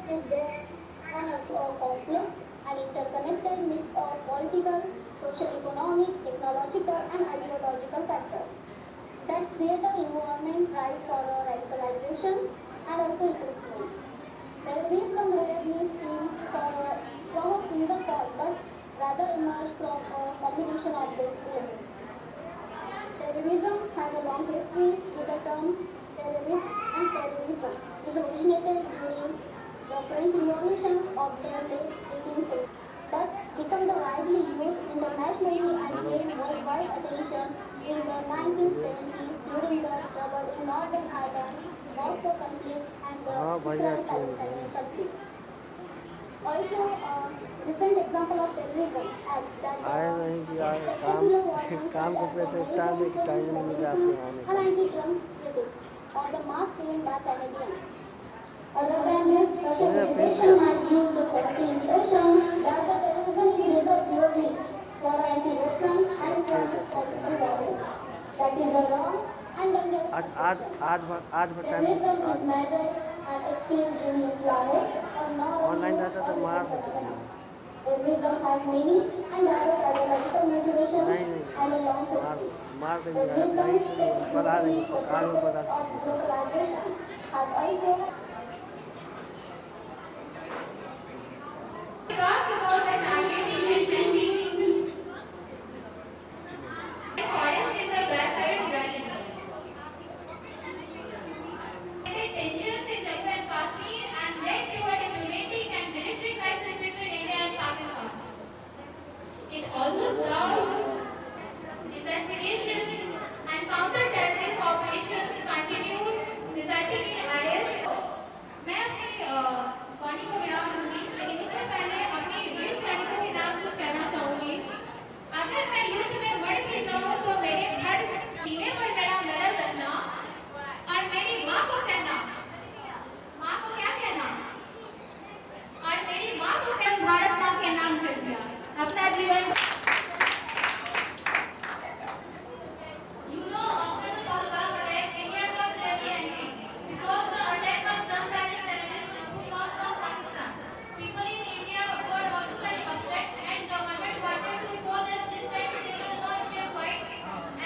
is based on a complex and interconnected mix of political, social, economic, technological, and ideological factors that create an environment ripe for radicalization and also improvement. Terrorism rarely stems from a single cause, but rather emerge from a combination of these elements. Terrorism has a long history with the terms terrorist and terrorism, which originated during the French Revolution of the late 18th century, but became widely used internationally and gained worldwide attention in the 1970s during the trouble in Northern Ireland, Moscow conflict, and the हाँ भाई अच्छी है Israel-Palestinian conflict. Also, recent example of terrorism acts that आए नहीं कि आए spectacular violence काम such को as the पैसे इतना Melbourne आने की police टाइम नहीं मिला demolition आपके यहाँ आने and का anti-Trump critics or the mass killing by Canadians. Other than this, such a मुझे पीस reputation दिया might give the correct impression that the terrorism is rather purely for anti-Western and ठीक है economic ठीक है political नहीं purpose. That is a wrong and dangerous आज आज perception. आज भर टाइम Terrorism is आज neither an extreme in Islamic or nor a online new रहता or तो मार recent देते phenomenon. थे Terrorism has many and direct ideological motivations नहीं नहीं and a long मार history. मार देंगे Terrorism, नहीं तो हम बता security, देंगे आज हम terrorism बता or देंगे localization has also Talk about the targeting and planting. Forest is a basalt valley. Tensions in Jammu and Kashmir and led to a diplomatic and military crisis between India and Pakistan. It also brought investigations and counter-terrorist operations continued, resulting in arrests. मैं अपनी वाणी को विराम दूंगी, लेकिन उससे पहले अपनी वीर सैनिकों के नाम कुछ कहना चाहूंगी। अगर मैं युद्ध में मर भी जाऊं तो मेरे धड़ सीने पर मेरा मेडल रखना और मेरी माँ को कहना, माँ को क्या कहना, और मेरी माँ को कहना भारत माँ के नाम कर दिया अपना जीवन। You know, after the Pahalgam attack, India got really angry because the attack was done by the terrorists who come from Pakistan. People in India were also very upset, and government wanted to show that this time they will not stay quiet,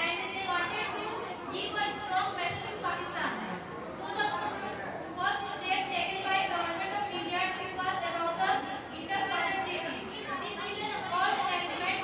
and they wanted to give a strong message to Pakistan. So the first step taken by government of India was about the Interparliamentary Treaty. This is an old agreement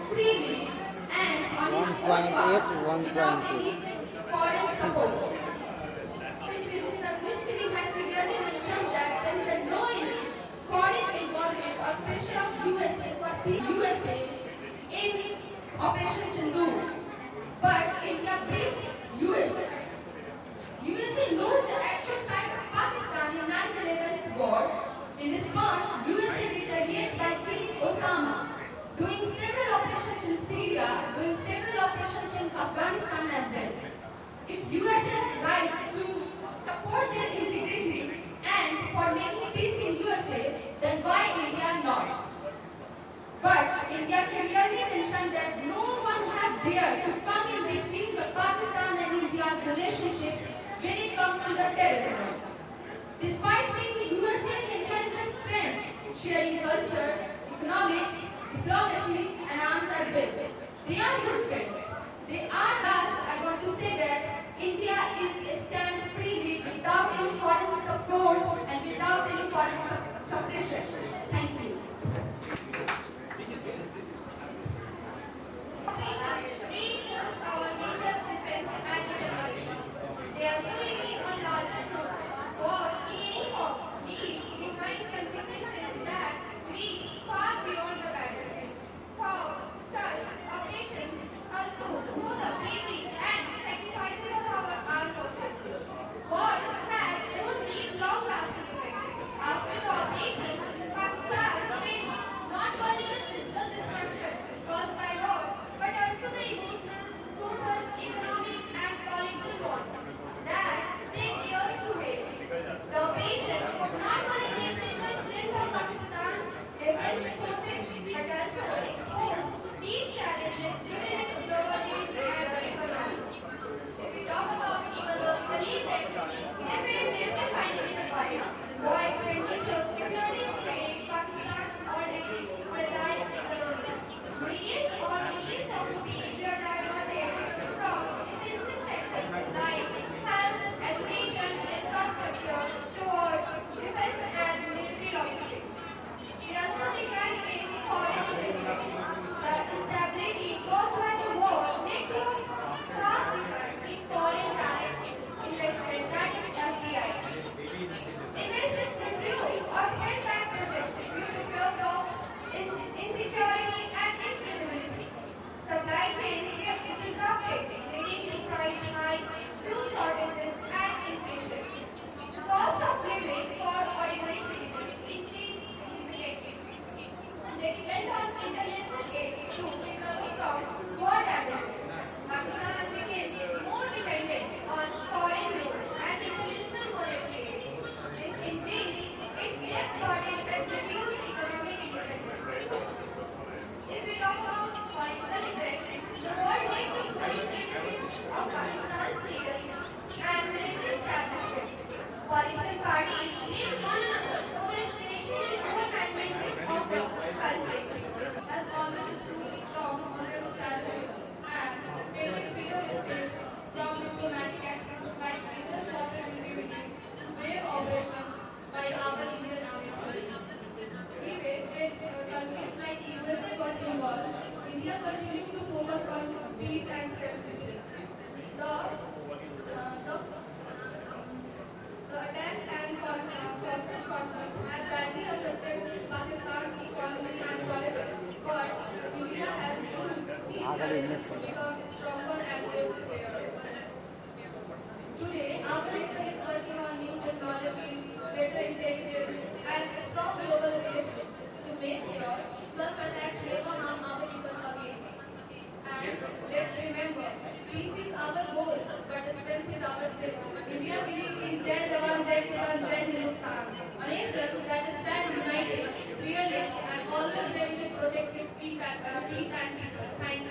freely and on its own 1.8 part to without 1.2. any foreign support. The mystery has clearly mentioned that there is no any foreign involvement or pressure of USA for USA in Operation Sindoor. But India briefed USA. USA knows the actual fact of Pakistan in 9/11's war. In response, USA retaliated by killing Osama, doing several operations in Syria, doing several operations in Afghanistan as well. If USA had right to support their integrity and for making peace in USA, then why India not? But India clearly mentioned that no one had dared to come in between the Pakistan and India's relationship when it comes to the terrorism. Despite being USA and India is a friend, sharing culture, economics, diplomacy, and arms as well. They are good friends. They are last, I want to say that India is stand freely without any foreign support and without any foreign suppression. Thank you. Reinforce our nation's defense and determination. They are serving on larger front. War in any form leaves behind consequences that reach far beyond the battlefield. How such operations also show the bravery and sacrifices of our armed forces. War had only long-lasting effects. After the operation, Pakistan faced not only the physical destruction caused by war, but also the emotional, social, economic, and political bonds that take years to heal. The operation not only tested the strength of Pakistan's defense forces, but also exposed deep challenges within its government and economy. If we talk about economic effects, they made massive financial buy, war expenditure, security strain, Pakistan's already fragile economy. Millions of rupees were diverted from essential sectors like health, education, infrastructure towards defense and military logistics. They also declined in foreign investment. The instability caused by the war makes us sharp decline in foreign direct investment, that is FDI. Investments withdrew or held back projects due to fears of insecurity and instability. Supply chains were disrupted, leading to price hikes, fuel shortages, and inflation. The cost of living for ordinary citizens increased significantly. They depend on international aid to recover from war damages. Pakistan became more dependent on foreign loans and international monetary aid. This increased its debt burden and reduced economic independence. If we talk about political effects, the war led to growing criticism of Pakistan's leadership and military establishment. Political parties blamed one another for the escalation and poor management of the conflict. As always proved strong on their strategy and they will feel escape from diplomatic actions like interceptor activity to brave operations by our Indian Army forces. Even when countries like USA got involved, India continued to focus on peace and self-defense. The attacks and constant conflict have badly affected Pakistan's economy and politics, but India has used these challenges to become stronger and braver player. Today, our nation is working on new technologies, better intelligence, and a strong global relationship to make sure such attacks never harm our people again. And let's remember, peace is our goal, but strength is our strength. India believes in Jai Jawan, Jai Kisan, Jai Hindustan, a nation that stands united, fearless, and always ready to protect its peace and people. Thank you.